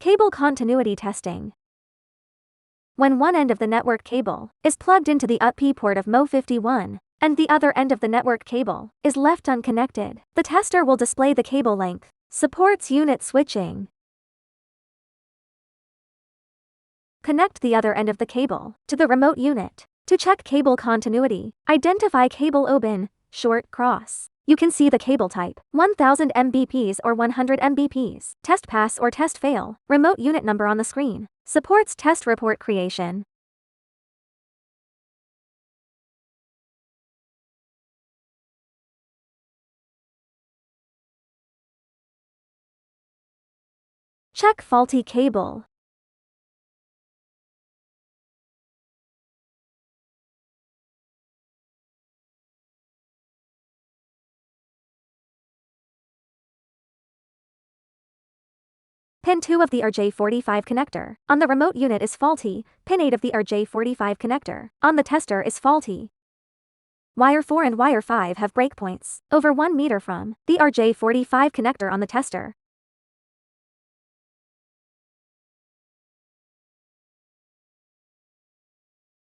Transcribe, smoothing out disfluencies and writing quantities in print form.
Cable continuity testing. When one end of the network cable is plugged into the UP port of MOT-51, and the other end of the network cable is left unconnected, the tester will display the cable length. Supports unit switching. Connect the other end of the cable to the remote unit. To check cable continuity, identify cable open, short cross. You can see the cable type, 1000 Mbps or 100 Mbps, test pass or test fail, remote unit number on the screen. Supports test report creation. Check faulty cable. Pin 2 of the RJ45 connector on the remote unit is faulty, pin 8 of the RJ45 connector on the tester is faulty. Wire 4 and wire 5 have breakpoints over 1 meter from the RJ45 connector on the tester.